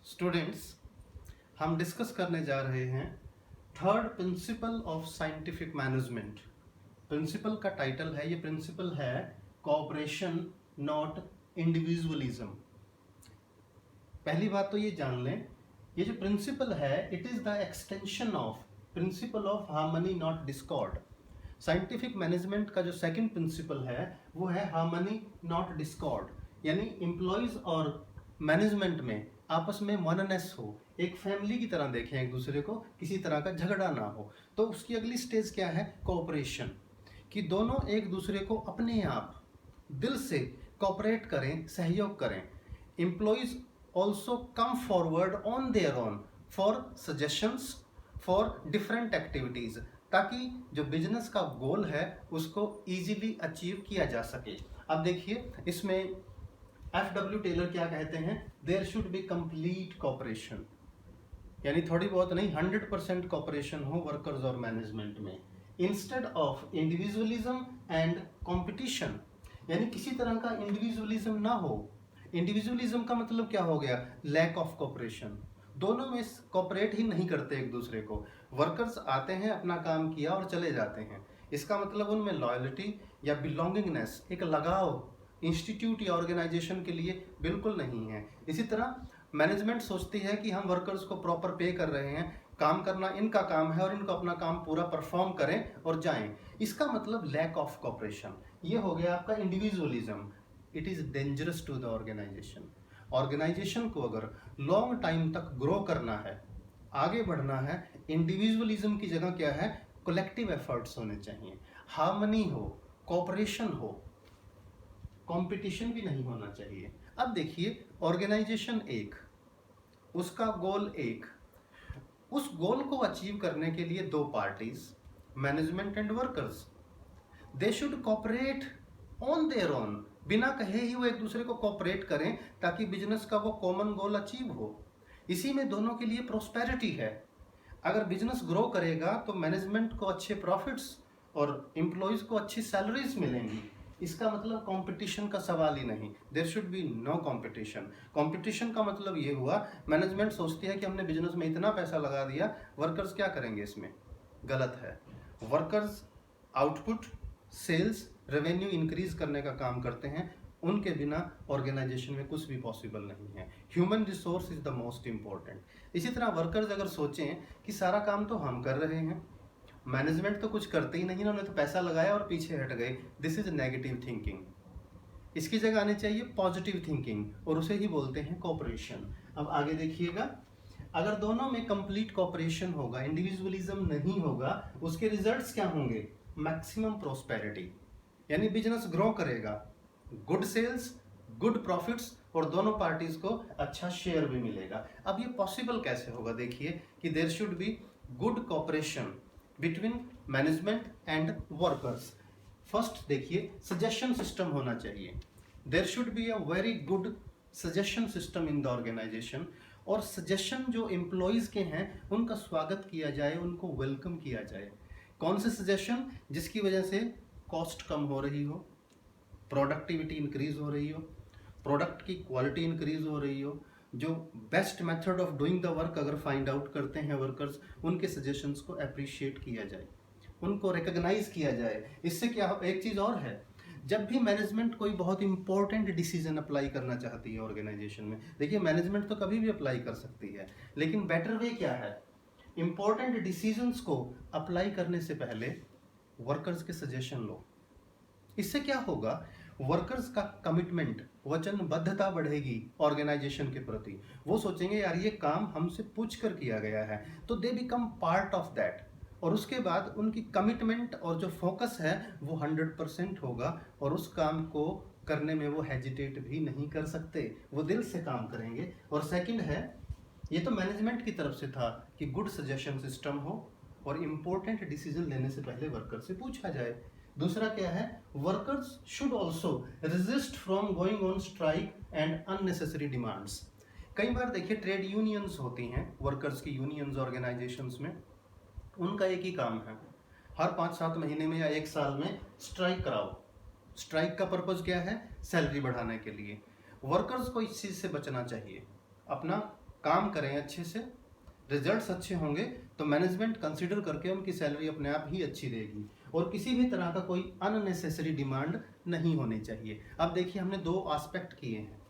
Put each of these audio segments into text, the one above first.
Students, हम discuss करने जा रहे हैं third principle of scientific management. Principle का टाइटल है, ये प्रिंसिपल है कोऑपरेशन नॉट इंडिविजुअलिज्म। पहली बात तो ये जान लें, ये जो प्रिंसिपल है it is the extension of principle of harmony not Discord. Scientific management का जो सेकंड प्रिंसिपल है वो है हार्मनी नॉट डिस्कॉर्ड, यानी एम्प्लॉयज और मैनेजमेंट में आपस में वननेस हो, एक फैमिली की तरह देखें एक दूसरे को, किसी तरह का झगड़ा ना हो। तो उसकी अगली स्टेज क्या है? कोऑपरेशन, कि दोनों एक दूसरे को अपने आप दिल से कोऑपरेट करें, सहयोग करें। Employees also come forward on their own for suggestions for different activities, ताकि जो बिजनेस का गोल है उसको इजीली अचीव किया जा सके। अब देखिए इसमें F.W. टेलर क्या कहते हैं? There should be complete cooperation, यानी थोड़ी बहुत नहीं 100% कोऑपरेशन हो वर्कर्स और मैनेजमेंट में, instead of individualism and competition, यानी किसी तरह का इंडिविजुअलिज्म ना हो। इंडिविजुअलिज्म का मतलब क्या हो गया? Lack of cooperation. दोनों में कोऑपरेट ही नहीं करते एक दूसरे को। वर्कर्स आते हैं, अपना काम किया और चले जाते हैं, इसका मतलब उनमें लॉयल्टी या बिलोंगिंगनेस, एक लगाव इंस्टीट्यूट या ऑर्गेनाइजेशन के लिए बिल्कुल नहीं है। इसी तरह मैनेजमेंट सोचती है कि हम वर्कर्स को प्रॉपर पे कर रहे हैं, काम करना इनका काम है और इनको अपना काम पूरा परफॉर्म करें और जाएं। इसका मतलब लैक ऑफ कोऑपरेशन, ये हो गया आपका individualism. It is dangerous to the organisation. Organisation को अगर लॉन्ग टाइम तक ग्रो करना है, आगे बढ़ना है, इंडिविजुअलिज्म की जगह क्या है? कलेक्टिव एफर्ट्स होने चाहिए, हार्मनी हो, कोऑपरेशन हो, कंपटीशन भी नहीं होना चाहिए। अब देखिए ऑर्गेनाइजेशन एक, उसका गोल एक, उस गोल को अचीव करने के लिए दो parties, management and workers, they should cooperate on their own, बिना कहे ही वो एक दूसरे को कोऑपरेट करें ताकि बिजनेस का वो कॉमन गोल अचीव हो। इसी में दोनों के लिए प्रोस्पेरिटी है। अगर बिजनेस ग्रो करेगा तो मैनेजमेंट को अच्छे प्रॉफिट्स और एम्प्लॉयज को अच्छी सैलरीज मिलेंगी। इसका मतलब कंपटीशन का सवाल ही नहीं, there should be no competition. Competition का मतलब ये हुआ मैनेजमेंट सोचती है कि हमने बिजनेस में इतना पैसा लगा दिया, वर्कर्स क्या करेंगे इसमें? गलत है। Workers output, sales, revenue increase करने का काम करते हैं, उनके बिना ऑर्गेनाइजेशन में कुछ भी पॉसिबल नहीं है। Human resource is the most important. इसी तरह वर्कर्स अगर सोचें कि सारा काम तो हम कर रहे हैं, मैनेजमेंट तो कुछ करते ही नहीं, उन्होंने तो पैसा लगाया और पीछे हट गए, दिस इज नेगेटिव थिंकिंग। इसकी जगह आनी चाहिए पॉजिटिव थिंकिंग, और उसे ही बोलते हैं कोऑपरेशन। अब आगे देखिएगा, अगर दोनों में कंप्लीट कोऑपरेशन होगा, इंडिविजुअलिज्म नहीं होगा, उसके रिजल्ट्स क्या होंगे? मैक्सिमम प्रोस्पेरिटी, यानी बिजनेस ग्रो करेगा, गुड सेल्स, गुड प्रॉफिट्स, और दोनों पार्टीज को अच्छा शेयर भी मिलेगा। अब ये पॉसिबल कैसे होगा? देखिए कि there should be good cooperation between management and workers. First देखिए, सजेशन सिस्टम होना चाहिए। There should be a very good suggestion system in the organisation, और सजेशन जो एम्प्लॉयज़ के हैं उनका स्वागत किया जाए, उनको वेलकम किया जाए। कौन से सजेशन? जिसकी वजह से कॉस्ट कम हो रही हो, प्रोडक्टिविटी इंक्रीज हो रही हो, प्रोडक्ट की क्वालिटी इंक्रीज हो रही हो, जो best method of doing the work अगर फाइंड आउट करते हैं वर्कर्स, उनके सजेशंस को अप्रिशिएट किया जाए, उनको रिकग्नाइज किया जाए। इससे क्या हो? एक चीज़ और है, जब भी मैनेजमेंट कोई बहुत इंपॉर्टेंट डिसीजन अप्लाई करना चाहती है ऑर्गेनाइजेशन में, देखिए मैनेजमेंट तो कभी भी अप्लाई कर सकती है, लेकिन बेटर वे क्या है? इंपॉर्टेंट डिसीजंस को अप्लाई करने से पहले वर्कर्स के सजेशन लो। इससे क्या होगा? वर्कर्स का कमिटमेंट, वचनबद्धता बढ़ेगी ऑर्गेनाइजेशन के प्रति। वो सोचेंगे यार ये काम हमसे पूछ कर किया गया है, तो they become part of that, और उसके बाद उनकी कमिटमेंट और जो फोकस है वो 100% होगा, और उस काम को करने में वो हेजिटेट भी नहीं कर सकते, वो दिल से काम करेंगे। और सेकंड है, ये तो मैनेजमेंट की तरफ से था कि गुड सजेशन सिस्टम हो और इम्पोर्टेंट डिसीजन लेने से पहले वर्कर से पूछा जाए। दूसरा क्या है? Workers should also resist from going on strike and unnecessary demands. कई बार देखिए ट्रेड यूनियंस होती हैं, वर्कर्स की यूनियंस ऑर्गेनाइजेशंस में, उनका एक ही काम है, हर 5-7 महीने में या 1 साल में स्ट्राइक कराओ। स्ट्राइक का पर्पज़ क्या है? सैलरी बढ़ाने के लिए। वर्कर्स को इस चीज़ से बचना चाहिए, अपना काम करें अच्छे से, रिजल्ट्स अच्छे होंगे तो मैनेजमेंट कंसिडर करके उनकी सैलरी अपने आप ही अच्छी रहेगी और किसी भी तरह का कोई अननेसेसरी डिमांड नहीं होनी चाहिए। अब देखिए हमने दो एस्पेक्ट किए हैं,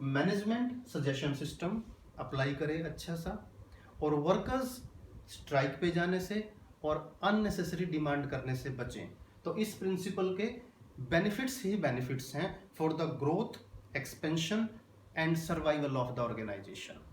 मैनेजमेंट सजेशन सिस्टम अप्लाई करे अच्छा सा, और वर्कर्स स्ट्राइक पे जाने से और अननेसेसरी डिमांड करने से बचें। तो इस प्रिंसिपल के बेनिफिट्स ही बेनिफिट्स हैं for the growth, expansion and survival of the organisation.